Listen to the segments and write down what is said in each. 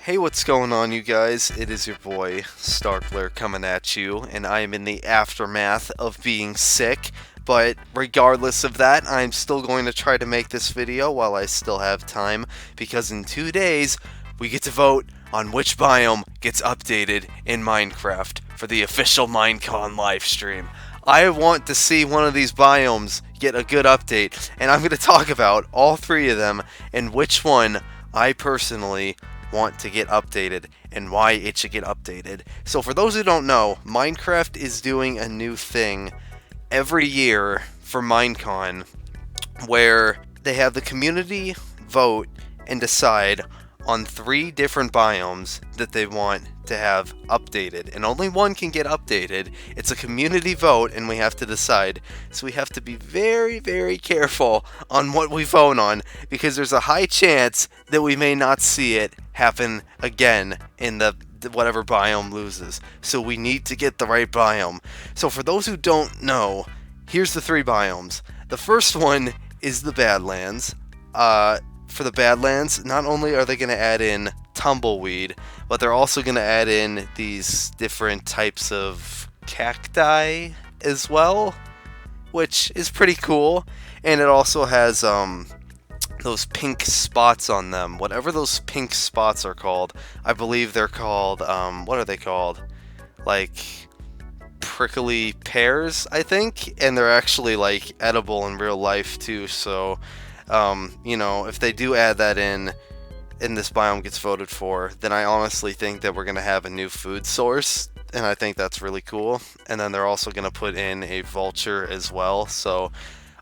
Hey, what's going on, you guys? It is your boy, Starkler, coming at you, and I am in the aftermath of being sick. But regardless of that, I'm still going to try to make this video while I still have time, because in 2 days, we get to vote on which biome gets updated in Minecraft for the official Minecon livestream. I want to see one of these biomes get a good update, and I'm going to talk about all three of them and which one I personally want to get updated and why it should get updated. So for those who don't know, Minecraft is doing a new thing every year for Minecon where they have the community vote and decide on 3 different biomes that they want to have updated, and only one can get updated. It's a community vote and we have to decide, so we have to be very, very careful on what we vote on, because there's a high chance that we may not see it happen again in the whatever biome loses. So we need to get the right biome. So for those who don't know, here's the 3 biomes. The first one is the Badlands. For the Badlands, not only are they going to add in tumbleweed, but they're also going to add in these different types of cacti as well, which is pretty cool. And it also has those pink spots on them. Whatever those pink spots are called, I believe they're called, what are they called? Like prickly pears, I think, and they're actually like edible in real life too. So if they do add that in this biome gets voted for, then I honestly think that we're going to have a new food source, and I think that's really cool. And then they're also going to put in a vulture as well. So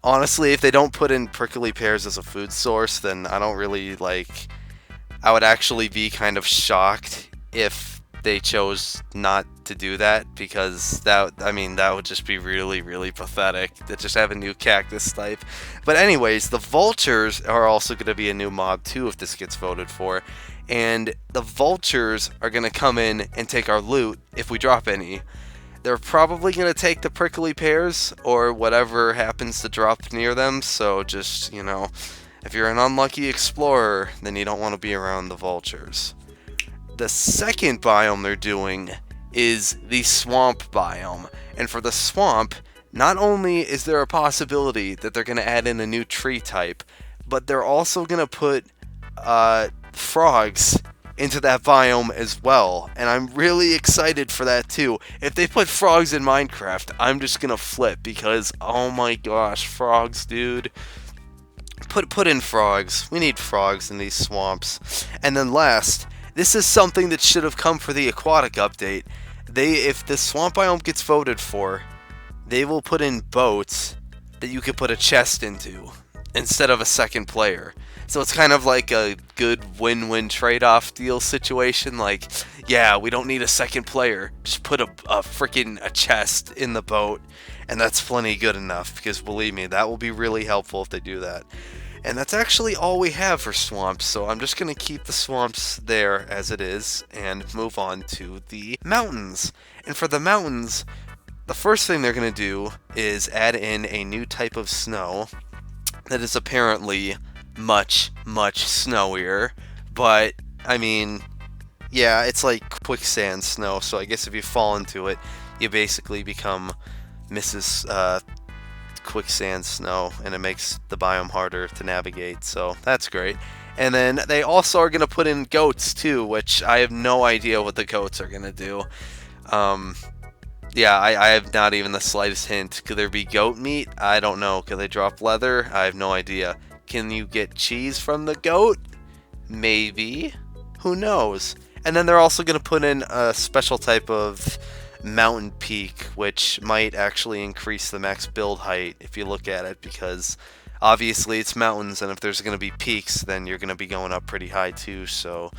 honestly, if they don't put in prickly pears as a food source, then I don't really I would actually be kind of shocked if they chose not to do that, because that would just be really, really pathetic to just have a new cactus type. But anyways, the vultures are also going to be a new mob too if this gets voted for, and the vultures are going to come in and take our loot if we drop any. They're probably going to take the prickly pears or whatever happens to drop near them, so just, if you're an unlucky explorer, then you don't want to be around the vultures. The second biome they're doing is the swamp biome. And for the swamp, not only is there a possibility that they're going to add in a new tree type, but they're also going to put frogs into that biome as well. And I'm really excited for that too. If they put frogs in Minecraft, I'm just going to flip, because oh my gosh, frogs, dude. Put in frogs. We need frogs in these swamps. And then last, this is something that should have come for the aquatic update. If the swamp biome gets voted for, they will put in boats that you could put a chest into instead of a second player. So it's kind of like a good win-win trade-off deal situation. Like, yeah, we don't need a second player. Just put a freaking chest in the boat, and that's plenty good enough, because believe me, that will be really helpful if they do that. And that's actually all we have for swamps, so I'm just going to keep the swamps there as it is and move on to the mountains. And for the mountains, the first thing they're going to do is add in a new type of snow that is apparently much, much snowier. But, yeah, it's like quicksand snow, so I guess if you fall into it, you basically become Mrs. Quicksand snow, and it makes the biome harder to navigate, so that's great. And then they also are going to put in goats too, which I have no idea what the goats are going to do. Yeah, I have not even the slightest hint. Could there be goat meat? I don't know. Could they drop leather? I have no idea. Can you get cheese from the goat? Maybe. Who knows? And then they're also going to put in a special type of mountain peak, which might actually increase the max build height if you look at it, because obviously it's mountains, and if there's going to be peaks, then you're going to be going up pretty high too. So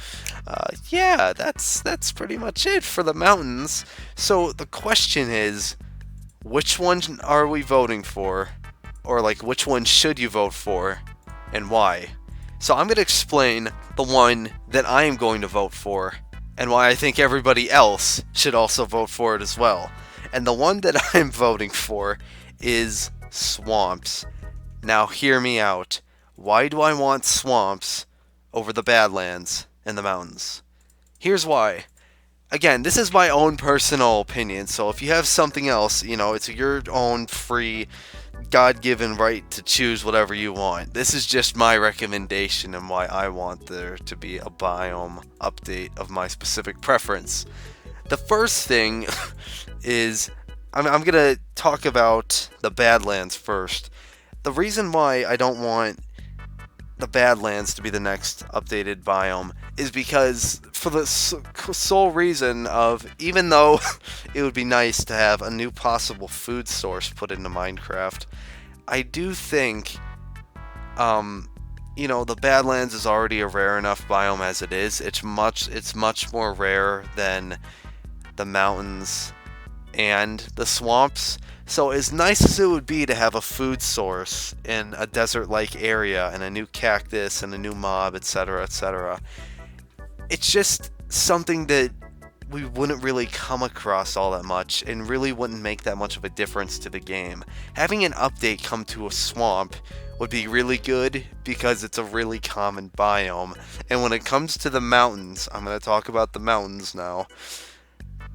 yeah, that's pretty much it for the mountains. So the question is, which one are we voting for, or which one should you vote for and why? So I'm going to explain the one that I am going to vote for, and why I think everybody else should also vote for it as well. And the one that I'm voting for is swamps. Now hear me out. Why do I want swamps over the Badlands and the mountains? Here's why. Again, this is my own personal opinion, so if you have something else, it's your own free, God given right to choose whatever you want. This is just my recommendation and why I want there to be a biome update of my specific preference. The first thing is I'm going to talk about the Badlands first. The reason why I don't want the Badlands to be the next updated biome is because, for the sole reason of, even though it would be nice to have a new possible food source put into Minecraft, I do think, the Badlands is already a rare enough biome as it is. It's much more rare than the mountains and the swamps. So as nice as it would be to have a food source in a desert-like area and a new cactus and a new mob, etc., etc., it's just something that we wouldn't really come across all that much and really wouldn't make that much of a difference to the game. Having an update come to a swamp would be really good because it's a really common biome. And when it comes to the mountains, I'm going to talk about the mountains now.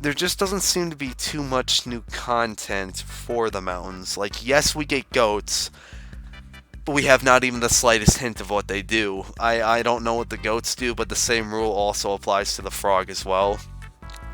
There just doesn't seem to be too much new content for the mountains. Like, yes, we get goats, but we have not even the slightest hint of what they do. I don't know what the goats do, but the same rule also applies to the frog as well.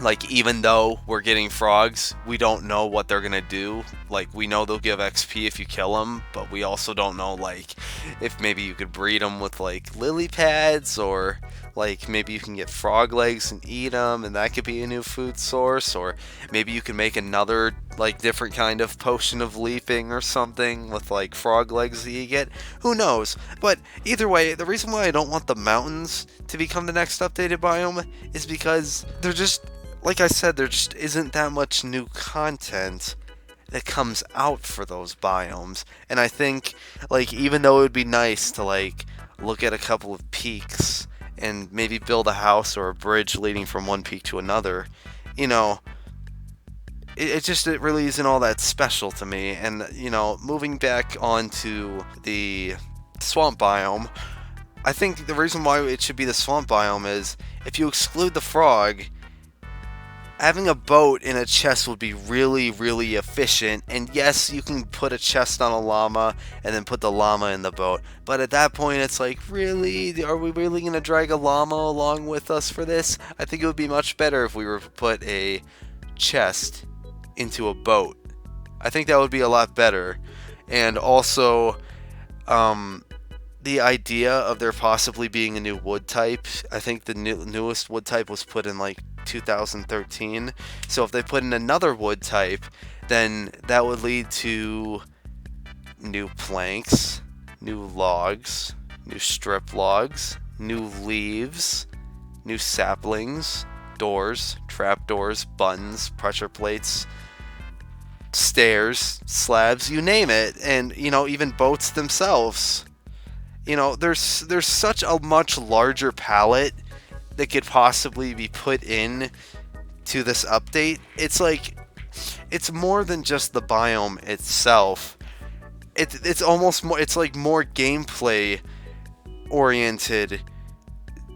Like, even though we're getting frogs, we don't know what they're gonna do. Like, we know they'll give XP if you kill them, but we also don't know, like, if maybe you could breed them with, like, lily pads, or, like, maybe you can get frog legs and eat them, and that could be a new food source, or maybe you can make another, like, different kind of potion of leaping or something with, like, frog legs that you get. Who knows? But either way, the reason why I don't want the mountains to become the next updated biome is because they're just, like I said, there just isn't that much new content that comes out for those biomes. And I think, like, even though it would be nice to, like, look at a couple of peaks and maybe build a house or a bridge leading from one peak to another, you know, it really isn't all that special to me. And, moving back onto the swamp biome, I think the reason why it should be the swamp biome is, if you exclude the frog, having a boat in a chest would be really, really efficient. And yes, you can put a chest on a llama and then put the llama in the boat. But at that point, it's like, really? Are we really going to drag a llama along with us for this? I think it would be much better if we were to put a chest into a boat. I think that would be a lot better. And also, the idea of there possibly being a new wood type, I think the newest wood type was put in, like, 2013. So if they put in another wood type, then that would lead to new planks, new logs, new strip logs, new leaves, new saplings, doors, trapdoors, buttons, pressure plates, stairs, slabs, you name it, and even boats themselves. There's such a much larger palette that could possibly be put in to this update. It's like, it's more than just the biome itself. It's almost more, it's like more gameplay oriented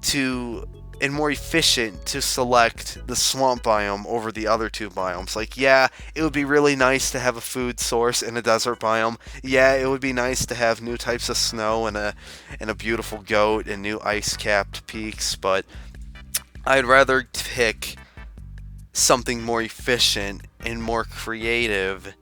to, and more efficient to select the swamp biome over the other two biomes. Like, yeah, it would be really nice to have a food source in a desert biome. Yeah, it would be nice to have new types of snow and a beautiful goat and new ice-capped peaks, but I'd rather pick something more efficient and more creative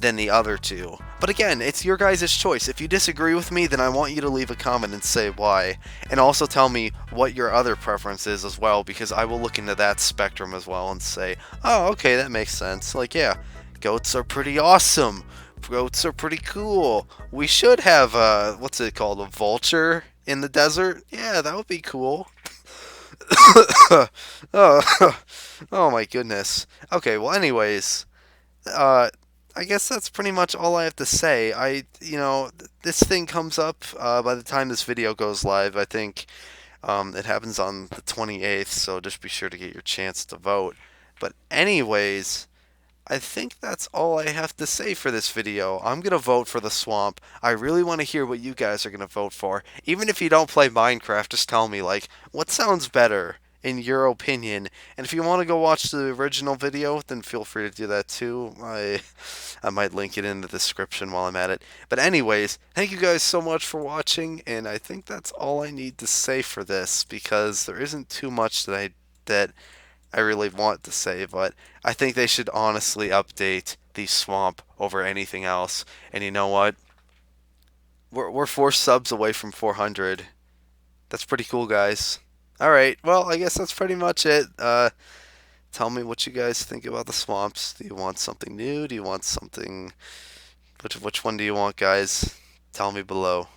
than the other two. But again, it's your guys' choice. If you disagree with me, then I want you to leave a comment and say why. And also tell me what your other preference is as well, because I will look into that spectrum as well and say, oh, okay, that makes sense. Like, yeah, goats are pretty awesome. Goats are pretty cool. We should have, what's it called, a vulture in the desert? Yeah, that would be cool. oh, oh my goodness. Okay, well, anyways, I guess that's pretty much all I have to say. This thing comes up by the time this video goes live. I think it happens on the 28th, so just be sure to get your chance to vote. But anyways, I think that's all I have to say for this video. I'm going to vote for the swamp. I really want to hear what you guys are going to vote for. Even if you don't play Minecraft, just tell me, like, what sounds better? in your opinion. And if you want to go watch the original video, then feel free to do that too. I might link it in the description while I'm at it. But anyways, thank you guys so much for watching, and I think that's all I need to say for this because there isn't too much that I really want to say, but I think they should honestly update the swamp over anything else. And you know what? We're 4 subs away from 400. That's pretty cool, guys. All right, well, I guess that's pretty much it. Tell me what you guys think about the swamps. Do you want something new? Do you want something? Which one do you want, guys? Tell me below.